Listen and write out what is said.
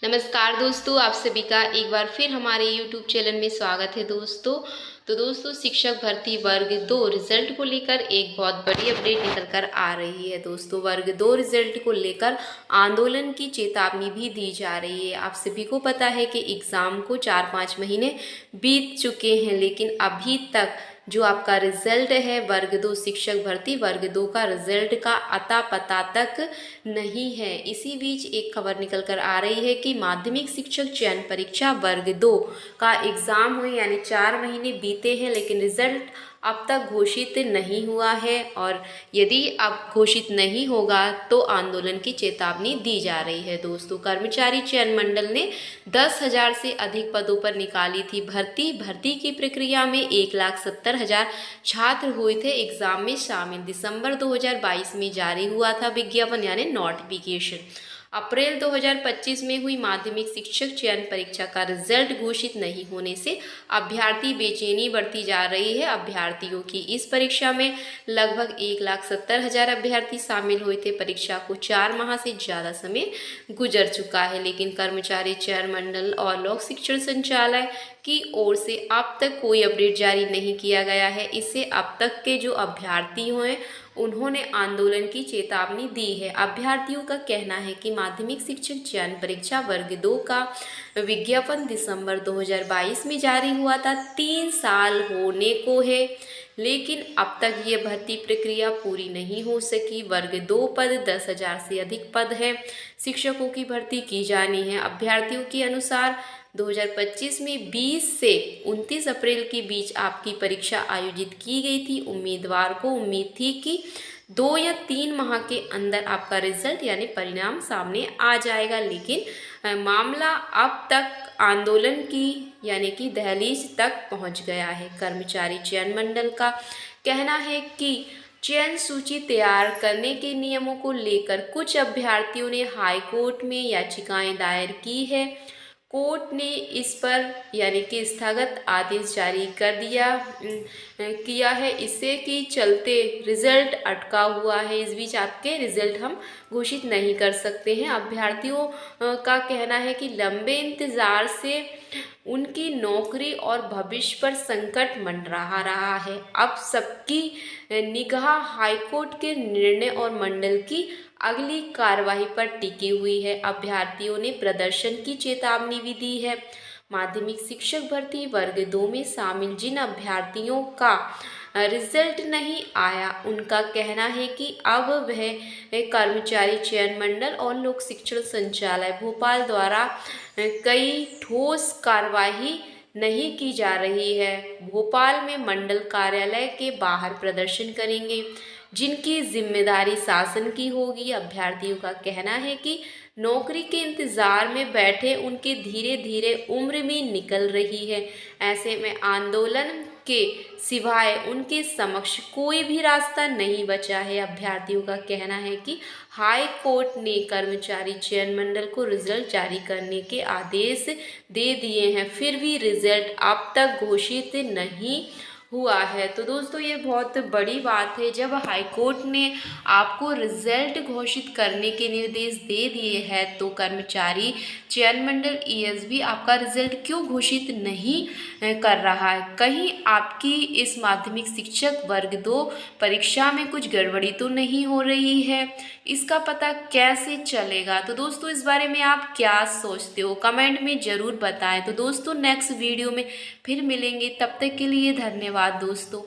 नमस्कार दोस्तों, आप सभी का एक बार फिर हमारे YouTube चैनल में स्वागत है दोस्तों। तो दोस्तों, शिक्षक भर्ती वर्ग 2 रिजल्ट को लेकर एक बहुत बड़ी अपडेट निकल कर आ रही है। दोस्तों, वर्ग 2 रिजल्ट को लेकर आंदोलन की चेतावनी भी दी जा रही है। आप सभी को पता है कि एग्ज़ाम को 4-5 महीने बीत चुके हैं, लेकिन अभी तक जो आपका रिजल्ट है वर्ग 2 शिक्षक भर्ती वर्ग 2 का रिजल्ट का अता पता तक नहीं है। इसी बीच एक खबर निकल कर आ रही है कि माध्यमिक शिक्षक चयन परीक्षा वर्ग 2 का एग्ज़ाम हुए यानी 4 महीने बीते हैं, लेकिन रिजल्ट अब तक घोषित नहीं हुआ है। और यदि अब घोषित नहीं होगा तो आंदोलन की चेतावनी दी जा रही है। दोस्तों, कर्मचारी चयन मंडल ने 10,000 से अधिक पदों पर निकाली थी भर्ती की प्रक्रिया में 1,70,000 छात्र हुए थे एग्जाम में शामिल। दिसंबर 2022 में जारी हुआ था विज्ञापन यानी नोटिफिकेशन। अप्रैल 2025 में हुई माध्यमिक शिक्षक चयन परीक्षा का रिजल्ट घोषित नहीं होने से अभ्यर्थी बेचैनी बढ़ती जा रही है। अभ्यर्थियों की इस परीक्षा में लगभग 1,70,000 अभ्यर्थी शामिल हुए थे। परीक्षा को 4 माह से ज़्यादा समय गुजर चुका है, लेकिन कर्मचारी चयन मंडल और लोक शिक्षण संचालय की ओर से अब तक कोई अपडेट जारी नहीं किया गया है। इससे अब तक के जो अभ्यर्थी हुए उन्होंने आंदोलन की चेतावनी दी है। अभ्यर्थियों का कहना है कि माध्यमिक शिक्षक चयन परीक्षा वर्ग 2 का विज्ञापन दिसंबर 2022 में जारी हुआ था। 3 साल होने को है, लेकिन अब तक ये भर्ती प्रक्रिया पूरी नहीं हो सकी। वर्ग 2 पद 10,000 से अधिक पद है। शिक्षकों की भर्ती की जानी है। अभ्यर्थियों के अनुसार 2025 में 20 से 29 अप्रैल के बीच आपकी परीक्षा आयोजित की गई थी। उम्मीदवार को उम्मीद थी कि 2 या 3 माह के अंदर आपका रिजल्ट यानी परिणाम सामने आ जाएगा, लेकिन मामला अब तक आंदोलन की यानी कि दहलीज तक पहुंच गया है। कर्मचारी चयन मंडल का कहना है कि चयन सूची तैयार करने के नियमों को लेकर कुछ अभ्यर्थियों ने हाई कोर्ट में याचिकाएं दायर की है। कोर्ट ने इस पर यानी कि स्थगत आदेश जारी कर किया है। इससे कि चलते रिजल्ट अटका हुआ है। इस बीच आपके रिजल्ट हम घोषित नहीं कर सकते हैं। अभ्यर्थियों का कहना है कि लंबे इंतज़ार से उनकी नौकरी और भविष्य पर संकट मंडरा रहा है। अब सबकी निगाह हाईकोर्ट के निर्णय और मंडल की अगली कार्रवाई पर टिकी हुई है। अभ्यर्थियों ने प्रदर्शन की चेतावनी भी दी है। माध्यमिक शिक्षक भर्ती वर्ग 2 में शामिल जिन अभ्यर्थियों का रिजल्ट नहीं आया, उनका कहना है कि अब वह कर्मचारी चयन मंडल और लोक शिक्षण संचालय भोपाल द्वारा कई ठोस कार्रवाई नहीं की जा रही है। भोपाल में मंडल कार्यालय के बाहर प्रदर्शन करेंगे, जिनकी जिम्मेदारी शासन की होगी। अभ्यर्थियों का कहना है कि नौकरी के इंतजार में बैठे उनके धीरे धीरे उम्र भी निकल रही है। ऐसे में आंदोलन के सिवाय उनके समक्ष कोई भी रास्ता नहीं बचा है। अभ्यर्थियों का कहना है कि हाई कोर्ट ने कर्मचारी चयन मंडल को रिजल्ट जारी करने के आदेश दे दिए हैं, फिर भी रिजल्ट अब तक घोषित नहीं हुआ है। तो दोस्तों, ये बहुत बड़ी बात है। जब हाई कोर्ट ने आपको रिजल्ट घोषित करने के निर्देश दे दिए हैं, तो कर्मचारी चयन मंडल ईएसबी आपका रिजल्ट क्यों घोषित नहीं कर रहा है? कहीं आपकी इस माध्यमिक शिक्षक वर्ग 2 परीक्षा में कुछ गड़बड़ी तो नहीं हो रही है? इसका पता कैसे चलेगा? तो दोस्तों, इस बारे में आप क्या सोचते हो? कमेंट में ज़रूर बताएं। तो दोस्तों, नेक्स्ट वीडियो में फिर मिलेंगे। तब तक के लिए धन्यवाद दोस्तों।